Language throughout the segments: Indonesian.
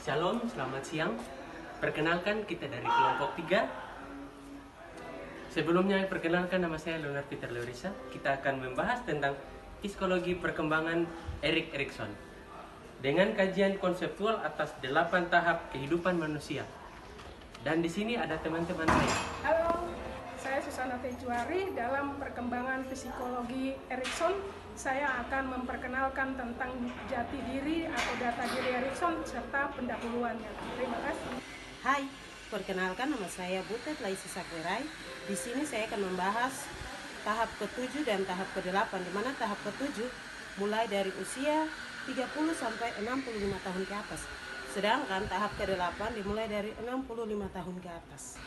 Shalom, selamat siang. Perkenalkan, kita dari kelompok 3. Sebelumnya, perkenalkan, nama saya Leonard Peter Leorisa. Kita akan membahas tentang psikologi perkembangan Erik Erikson dengan kajian konseptual atas 8 tahap kehidupan manusia. Dan di sini ada teman-teman saya. Halo, saya Susana Tejuari. Dalam perkembangan psikologi Erikson, saya akan memperkenalkan tentang jati diri atau data diri Erikson serta pendahuluannya. Terima kasih. Hai, perkenalkan, nama saya Butet Laisi Sakwerai. Di sini saya akan membahas tahap ke-7 dan tahap ke-8, di mana tahap ke-7 mulai dari usia 30 sampai 65 tahun ke atas. Sedangkan tahap ke-8 dimulai dari 65 tahun ke atas.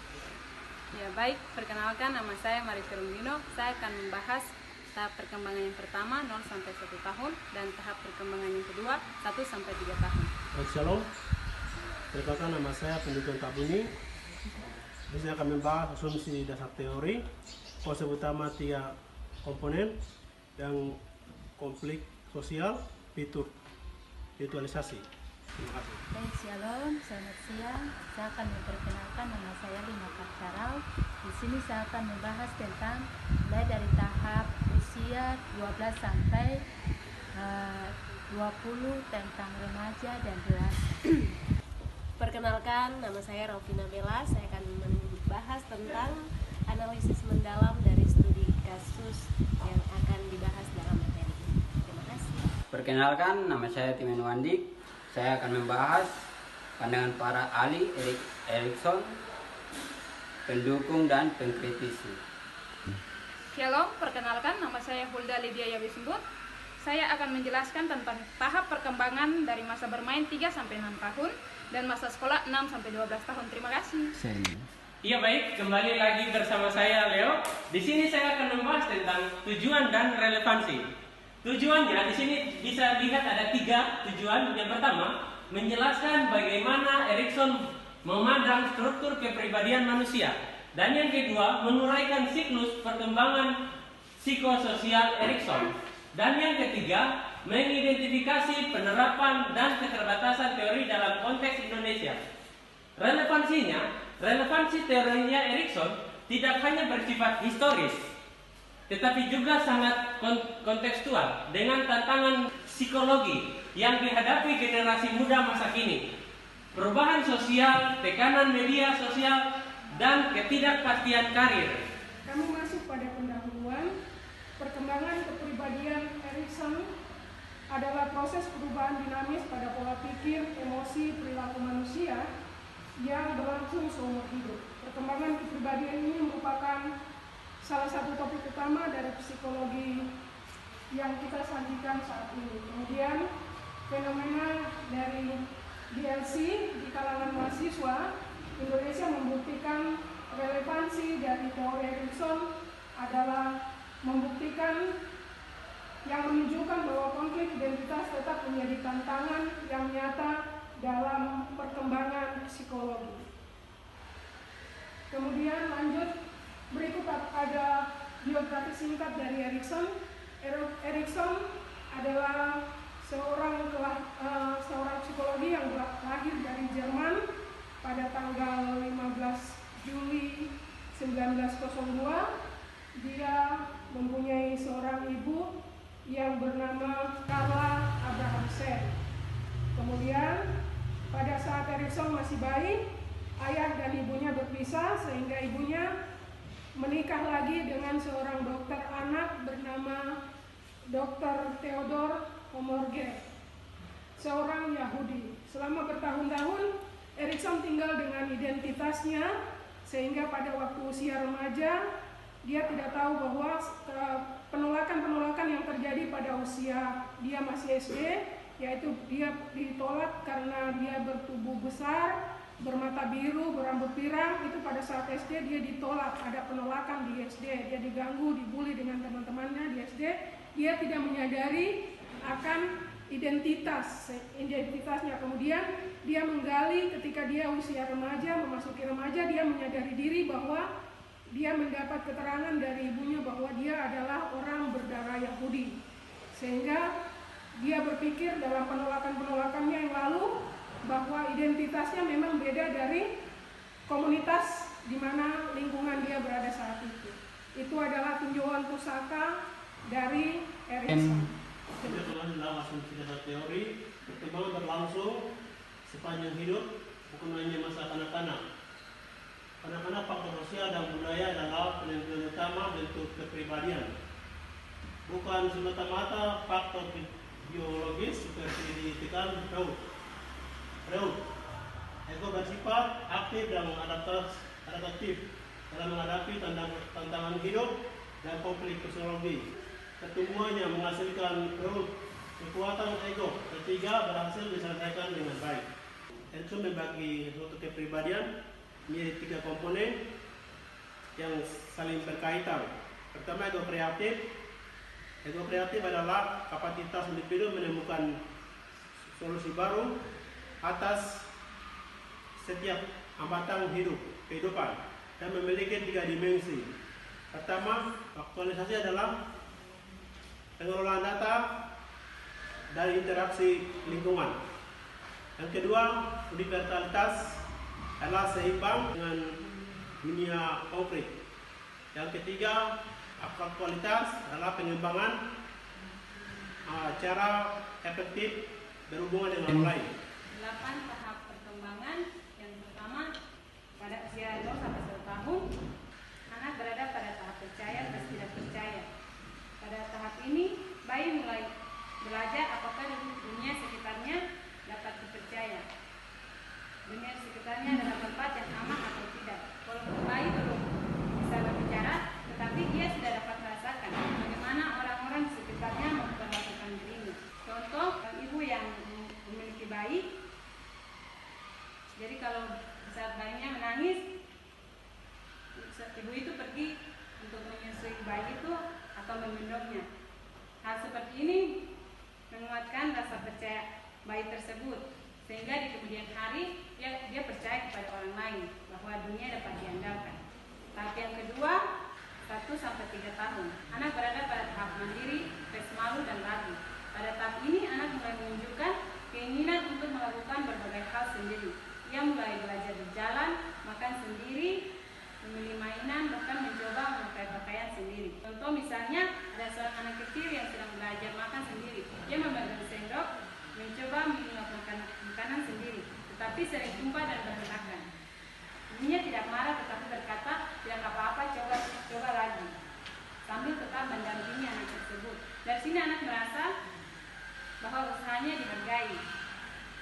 Ya baik, perkenalkan, nama saya Mari Firmino. Saya akan membahas tahap perkembangan yang pertama 0 sampai 1 tahun dan tahap perkembangan yang kedua 1 sampai 3 tahun. Shalom, perkenalkan, nama saya Penduduk Tabuni. Di sini akan membahas asumsi dasar teori, konsep utama 3 komponen dan konflik sosial, fitur virtualisasi. Terima kasih. Baik, shalom, selamat siang. Saya akan memperkenalkan, nama saya Lina Kartarau. Di sini saya akan membahas tentang mulai dari tahap usia 12 sampai 20 tentang remaja dan dewasa. Perkenalkan, nama saya Rofina Bella. Saya akan membahas tentang analisis mendalam dari studi kasus yang akan dibahas dalam materi ini. Terima kasih. Perkenalkan, nama saya Timen Wandi. Saya akan membahas pandangan para ahli Erik Erikson, pendukung dan pengkritisi. Shalom, perkenalkan, nama saya Hulda Lydia Yabisumbut. Saya akan menjelaskan tentang tahap perkembangan dari masa bermain 3 sampai 6 tahun dan masa sekolah 6 sampai 12 tahun. Terima kasih. Iya baik, kembali lagi bersama saya Leo. Di sini saya akan membahas tentang tujuan dan relevansi. Tujuannya di sini bisa lihat ada 3 tujuan. Yang pertama, menjelaskan bagaimana Erikson memandang struktur kepribadian manusia. Dan yang kedua, menguraikan siklus perkembangan psikososial Erikson. Dan yang ketiga, mengidentifikasi penerapan dan keterbatasan teori dalam konteks Indonesia. Relevansi teorinya Erikson tidak hanya bersifat historis, tetapi juga sangat kontekstual dengan tantangan psikologi yang dihadapi generasi muda masa kini. Perubahan sosial, tekanan media sosial, dan ketidakpastian karir. Kami masuk pada pendahuluan. Perkembangan kepribadian Erikson adalah proses perubahan dinamis pada pola pikir, emosi, perilaku manusia yang berlangsung seumur hidup. Perkembangan kepribadian ini merupakan salah satu topik utama dari psikologi yang kita sajikan saat ini. Kemudian fenomena dari DLC di kalangan mahasiswa Indonesia membuktikan relevansi dari teori Erikson adalah membuktikan yang menunjukkan bahwa konflik identitas tetap menjadi tantangan yang nyata dalam perkembangan psikologi. Kemudian lanjut, berikut ada biografi singkat dari Erikson. Erikson adalah seorang psikologi yang lahir dari Jerman pada tanggal 15 Juli 1902. Dia mempunyai seorang ibu yang bernama Carla Abrahamsen. Kemudian pada saat Erikson masih bayi, ayah dan ibunya berpisah sehingga ibunya menikah lagi dengan seorang dokter anak bernama Dr. Theodor Homorge, seorang Yahudi. Selama bertahun-tahun Erikson tinggal dengan identitasnya sehingga pada waktu usia remaja dia tidak tahu bahwa penolakan-penolakan yang terjadi pada usia dia masih SD, yaitu dia ditolak karena dia bertubuh besar, bermata biru, berambut pirang. Itu pada saat SD dia ditolak, ada penolakan di SD, dia diganggu, dibully dengan teman-temannya di SD. Dia tidak menyadari akan identitasnya. Kemudian dia menggali ketika dia usia remaja, memasuki remaja, dia menyadari diri bahwa dia mendapat keterangan dari ibunya bahwa dia adalah orang berdarah Yahudi. Sehingga dia berpikir dalam penolakan-penolakannya yang lalu bahwa bahwa identitasnya memang beda dari komunitas di mana lingkungan dia berada saat itu. Itu adalah tinjauan pusaka dari Erikson. Kebetulan dalam asumsi dasar teori, perkembangan berlangsung sepanjang hidup, bukan hanya masa kanak-kanak. Kanak-kanak faktor sosial dan budaya adalah penentuan utama bentuk kepribadian. Bukan semata-mata faktor biologis seperti ditekan Freud. Ego bersifat aktif dan adaptatif dalam menghadapi tantangan hidup dan konflik psikologi. Ketemuannya menghasilkan kekuatan ego. Ketiga berhasil diselesaikan dengan baik. Erikson membagi suatu kepribadian menjadi 3 komponen yang saling berkaitan. Pertama, ego kreatif. Ego kreatif adalah kapasitas individu menemukan solusi baru atas setiap hambatan kehidupan dan memiliki 3 dimensi. Pertama, aktualisasi adalah pengelolaan data dari interaksi lingkungan. Yang kedua, universalitas adalah seimbang dengan dunia konkret. Yang ketiga, aktualitas adalah pengembangan cara efektif berhubungan dengan orang lain. 8 tahap perkembangan. Yang pertama, pada usia 0 sampai 1 tahun, anak berada pada tahap percaya dan tidak percaya. Pada tahap ini, bayi mulai belajar apakah dunia sekitarnya dapat dipercaya. Dunia sekitarnya adalah tempat yang aman atau tidak. Walaupun bayi belum bisa berbicara, tetapi dia sudah dapat merasakan bagaimana orang-orang di sekitarnya memperlakukan dirinya. Contoh, ibu yang memiliki bayi, jadi kalau saat bayinya menangis, ibu itu pergi untuk menyusui bayi itu atau meminumnya. Hal seperti ini menguatkan rasa percaya bayi tersebut, sehingga di kemudian hari dia percaya kepada orang lain bahwa dunia dapat diandalkan. Tahap yang kedua, 1 sampai 3 tahun. Anak berada pada tahap mandiri, stres malu dan ragu. Pada tahap ini anak mulai menunjukkan keinginan untuk melakukan berbagai hal sendiri. Ia mulai belajar berjalan, makan sendiri, memilih mainan, bahkan mencoba memakai pakaian sendiri. Contoh misalnya, ada seorang anak kecil yang sedang belajar makan sendiri. Dia memegang sendok, mencoba mengingat makanan sendiri, tetapi sering tumpah dan berantakan. Ibunya tidak marah, tetapi berkata, tidak apa-apa, coba lagi, sambil tetap mendampingi anak tersebut. Dari sini anak merasa bahwa usahanya dihargai.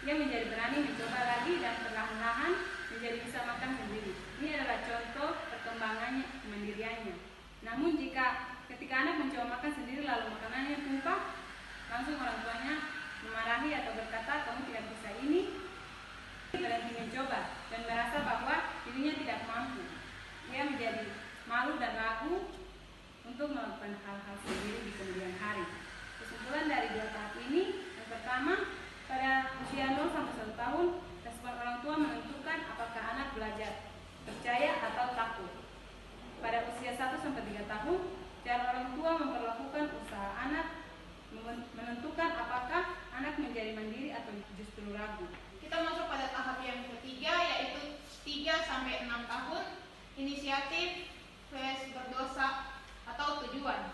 Ia menjadi berani mencoba lagi dan perlahan-lahan menjadi bisa makan sendiri. Ini adalah contoh perkembangannya, kemandiriannya. Namun ketika anak mencoba makan sendiri lalu makanannya tumpah, langsung orang tuanya memarahi atau berkata, kamu tidak bisa ini. Berhenti mencoba dan merasa bahwa dirinya tidak mampu. Ia menjadi malu dan ragu untuk melakukan hal-hal sendiri di kemudian hari. Kesimpulan dari 2 tahap ini, yang pertama, pada usia 0 sampai 1 tahun, respon orang tua menentukan apakah anak belajar percaya atau takut. Pada usia 1 sampai 3 tahun, cara orang tua memperlakukan usaha anak menentukan apakah anak menjadi mandiri atau justru ragu. Kita masuk pada tahap yang ketiga, yaitu 3 sampai 6 tahun, inisiatif, berdosa atau tujuan.